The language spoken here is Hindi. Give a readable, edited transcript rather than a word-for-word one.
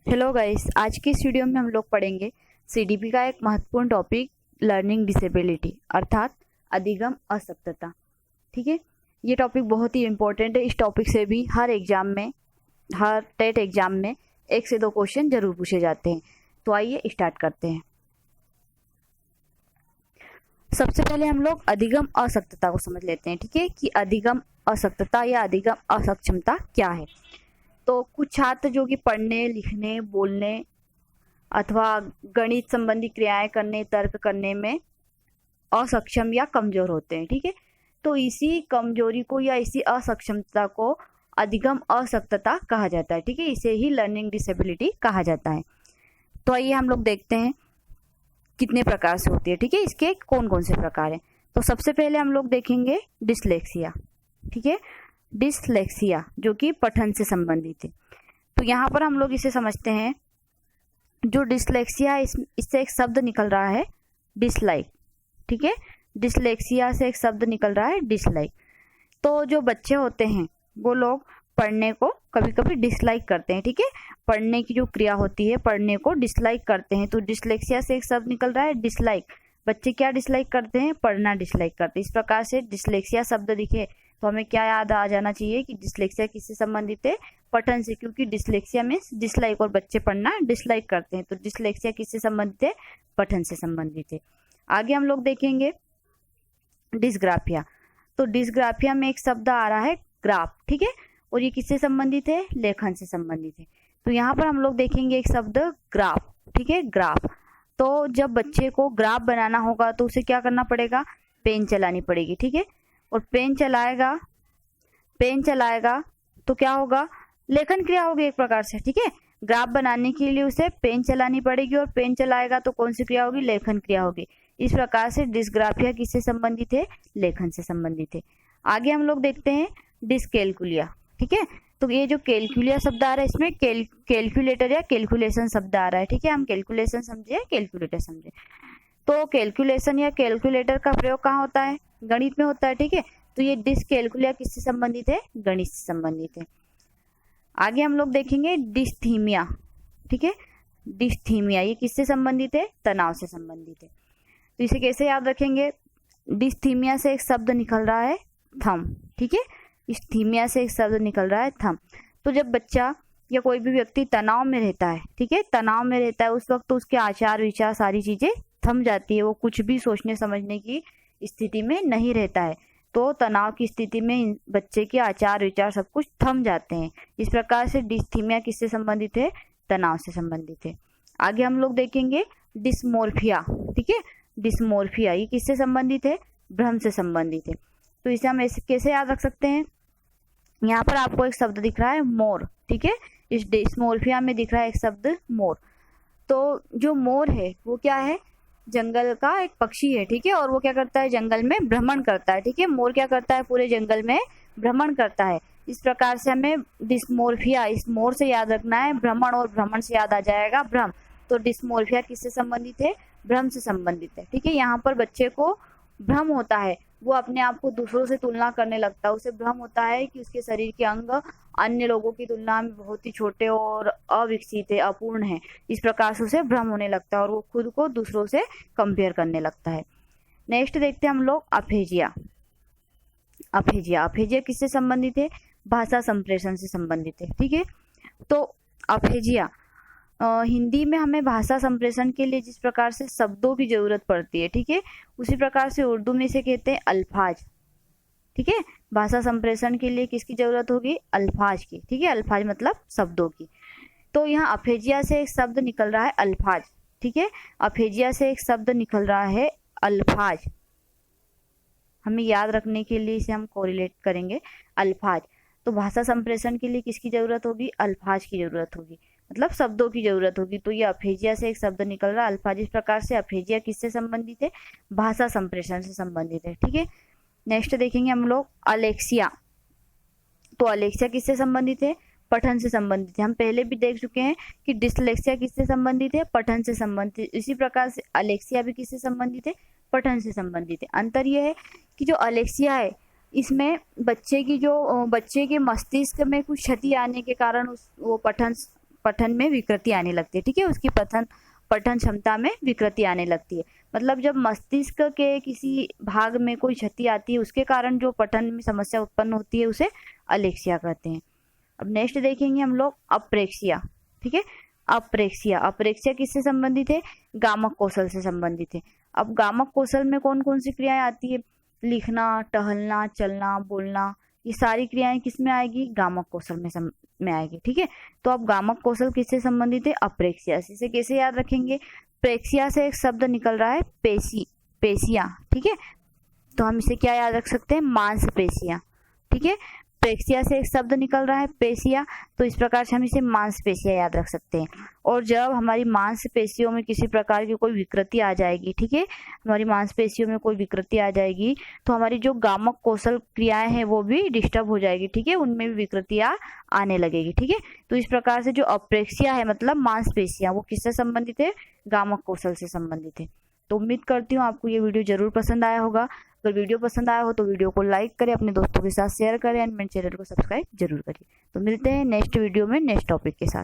हेलो गाइस, आज की इस वीडियो में हम लोग पढ़ेंगे सीडीपी का एक महत्वपूर्ण टॉपिक लर्निंग डिसेबिलिटी अर्थात अधिगम असक्तता। ठीक है, ये टॉपिक बहुत ही इम्पोर्टेंट है। इस टॉपिक से भी हर टेट एग्जाम में 1 से 2 क्वेश्चन जरूर पूछे जाते हैं। तो आइए स्टार्ट करते हैं। सबसे पहले हम लोग अधिगम असक्तता को समझ लेते हैं। ठीक है, कि अधिगम असक्तता या अधिगम असक्षमता क्या है। तो कुछ छात्र जो कि पढ़ने, लिखने, बोलने अथवा गणित संबंधी क्रियाएं करने, तर्क करने में असक्षम या कमजोर होते हैं। ठीक है, तो इसी कमजोरी को या इसी असक्षमता को अधिगम असक्तता कहा जाता है। ठीक है, इसे ही लर्निंग डिसेबिलिटी कहा जाता है। तो आइए हम लोग देखते हैं कितने प्रकार से होती है। ठीक है, इसके कौन कौन से प्रकार हैं। तो सबसे पहले हम लोग देखेंगे डिसलेक्सिया। ठीक है, डिसलेक्सिया जो कि पठन से संबंधित है। तो यहाँ पर हम लोग इसे समझते हैं, जो डिसलेक्सिया है इससे एक शब्द निकल रहा है डिसलाइक। ठीक है, डिसलेक्सिया से एक शब्द निकल रहा है डिसलाइक। तो जो बच्चे होते हैं वो लोग पढ़ने को कभी कभी डिसलाइक करते हैं। ठीक है, पढ़ने की जो क्रिया होती है, पढ़ने को डिसलाइक करते हैं। तो डिसलेक्सिया से एक शब्द निकल रहा है डिसलाइक। बच्चे क्या डिसलाइक करते हैं? पढ़ना डिसलाइक करते हैं। इस प्रकार से डिसलेक्सिया शब्द दिखे तो हमें क्या याद आ जाना चाहिए कि डिसलेक्सिया किससे संबंधित है? पठन से, क्योंकि डिसलेक्सिया में डिसलाइक और बच्चे पढ़ना डिसलाइक करते हैं। तो डिसलेक्सिया किससे संबंधित है? पठन से संबंधित है। आगे हम लोग देखेंगे डिसग्राफिया। तो डिसग्राफिया में एक शब्द आ रहा है ग्राफ। ठीक है, और ये किससे संबंधित है? लेखन से संबंधित है। तो यहाँ पर हम लोग देखेंगे एक शब्द ग्राफ। ठीक है, ग्राफ। तो जब बच्चे को ग्राफ बनाना होगा तो उसे क्या करना पड़ेगा? पेन चलानी पड़ेगी। ठीक है, और पेन चलाएगा तो क्या होगा? लेखन क्रिया होगी एक प्रकार से। ठीक है, ग्राफ बनाने के लिए उसे पेन चलानी पड़ेगी और पेन चलाएगा तो कौन सी क्रिया होगी? लेखन क्रिया होगी। इस प्रकार से डिसग्राफिया किससे संबंधित है? लेखन से संबंधित है। आगे हम लोग देखते हैं डिसकैलकुलिया। ठीक है, तो ये जो कैलकुलिया शब्द आ रहा है इसमें कैलकुलेटर या कैलकुलेशन शब्द आ रहा है। ठीक है, हम कैलकुलेशन समझे, कैलकुलेटर समझे। तो कैलकुलेशन या कैलकुलेटर का प्रयोग कहाँ होता है? गणित में होता है। ठीक है, तो ये डिसकैलकुलिया किससे संबंधित है? गणित से संबंधित है। आगे हम लोग देखेंगे डिस्थीमिया। ठीक है, डिस्थीमिया ये किससे संबंधित है? तनाव से संबंधित है। तो इसे कैसे याद रखेंगे? डिस्थीमिया से एक शब्द निकल रहा है थम। ठीक है, डिस्थीमिया से एक शब्द निकल रहा है थम। तो जब बच्चा या कोई भी व्यक्ति तनाव में रहता है, ठीक है, तनाव में रहता है, उस वक्त तो उसके आचार विचार सारी चीजें थम जाती है। वो कुछ भी सोचने समझने की स्थिति में नहीं रहता है। तो तनाव की स्थिति में बच्चे के आचार विचार सब कुछ थम जाते हैं। इस प्रकार से डिस्थीमिया किससे संबंधित है? तनाव से संबंधित है। आगे हम लोग देखेंगे डिस्मोर्फिया। ठीक है, डिस्मोर्फिया ये किससे संबंधित है? भ्रम से संबंधित है। तो इसे हम ऐसे कैसे याद रख सकते हैं? यहाँ पर आपको एक शब्द दिख रहा है मोर। ठीक है, इस डिस्मोर्फिया में दिख रहा है एक शब्द मोर। तो जो मोर है वो क्या है? जंगल का एक पक्षी है। ठीक है, और वो क्या करता है? जंगल में भ्रमण करता है। ठीक है, मोर क्या करता है? पूरे जंगल में भ्रमण करता है। इस प्रकार से हमें डिस्मोर्फिया इस मोर से याद रखना है। भ्रमण और भ्रमण से याद आ जाएगा भ्रम। तो डिस्मोर्फिया किससे संबंधित है? भ्रम से संबंधित है। ठीक है, यहाँ पर बच्चे को भ्रम होता है, वो अपने आप को दूसरों से तुलना करने लगता है। उसे भ्रम होता है कि उसके शरीर के अंग अन्य लोगों की तुलना में बहुत ही छोटे और अविकसित है, अपूर्ण है। इस प्रकार से उसे भ्रम होने लगता है और वो खुद को दूसरों से कंपेयर करने लगता है। नेक्स्ट देखते हैं हम लोग अफेजिया। अफेजिया किससे संबंधित है? भाषा संप्रेषण से संबंधित है। ठीक है, तो अफेजिया हिंदी में हमें भाषा संप्रेषण के लिए जिस प्रकार से शब्दों की जरूरत पड़ती है, ठीक है, उसी प्रकार से उर्दू में इसे कहते हैं अल्फाज। ठीक है, भाषा संप्रेषण के लिए किसकी जरूरत होगी? अल्फाज की। ठीक है, अल्फाज मतलब शब्दों की। तो यहाँ अफेजिया से एक शब्द निकल रहा है अल्फाज। ठीक है, अफेजिया से एक शब्द निकल रहा है अल्फाज। हमें याद रखने के लिए इसे हम कोरिलेट करेंगे अल्फाज। तो भाषा संप्रेषण के लिए किसकी जरूरत होगी? अल्फाज की जरूरत होगी, मतलब शब्दों की जरूरत होगी। तो ये अफेजिया से एक शब्द निकल रहा है अल्फाज। इस प्रकार से अफेजिया किससे संबंधित है? भाषा संप्रेषण से संबंधित है। ठीक है, नेक्स्ट देखेंगे हम लोग अलेक्सिया। तो अलेक्सिया किससे संबंधित है? पठन से संबंधित है। हम पहले भी देख चुके हैं कि डिसलेक्सिया किससे संबंधित है? पठन से संबंधित। इसी प्रकार से अलेक्सिया भी किससे संबंधित है? पठन से संबंधित है। अंतर यह है कि जो अलेक्सिया है इसमें बच्चे के मस्तिष्क में कुछ क्षति आने के कारण वो पठन पठन में विकृति आने लगती है, ठीक है, उसकी पठन क्षमता में विकृति आने लगती है। मतलब जब मस्तिष्क के किसी भाग में कोई क्षति आती है उसके कारण जो पठन में समस्या उत्पन्न होती है उसे अलेक्सिया कहते हैं। अब नेक्स्ट देखेंगे हम लोग अप्रेक्सिया, ठीक है। अप्रेक्सिया किससे संबंधित है? गामक कौशल से संबंधित है। अब गामक कौशल में कौन कौन सी क्रियाएं आती है? लिखना, टहलना, चलना, बोलना, ये सारी क्रियाएं किस में आएगी? गामक कौशल में आएगी, ठीक है। तो अब गामक कौशल किससे संबंधित है? अप्रेक्सिया से। इसे कैसे याद रखेंगे? प्रेक्सिया से एक शब्द निकल रहा है पेशिया, ठीक है, तो हम इसे क्या याद रख सकते हैं? मांसपेशियां, ठीक है। प्रेक्सिया से एक शब्द निकल रहा है पेशिया, तो इस प्रकार से हम इसे मांसपेशियां याद रख सकते हैं। और जब हमारी मांसपेशियों में किसी प्रकार की कोई विकृति आ जाएगी, ठीक है, हमारी मांसपेशियों में कोई विकृति आ जाएगी तो हमारी जो गामक कौशल क्रियाएं हैं वो भी डिस्टर्ब हो जाएगी, ठीक है, उनमें भी विकृतियां आने लगेगी, ठीक है। तो इस प्रकार से जो अप्रेक्सिया है मतलब मांसपेशियां, वो किससे संबंधित है? गामक कौशल से संबंधित है। तो उम्मीद करती हूँ आपको ये वीडियो जरूर पसंद आया होगा। अगर वीडियो पसंद आया हो तो वीडियो को लाइक करें, अपने दोस्तों के साथ शेयर करें एंड मेरे चैनल को सब्सक्राइब जरूर करिए। तो मिलते हैं नेक्स्ट वीडियो में नेक्स्ट टॉपिक के साथ।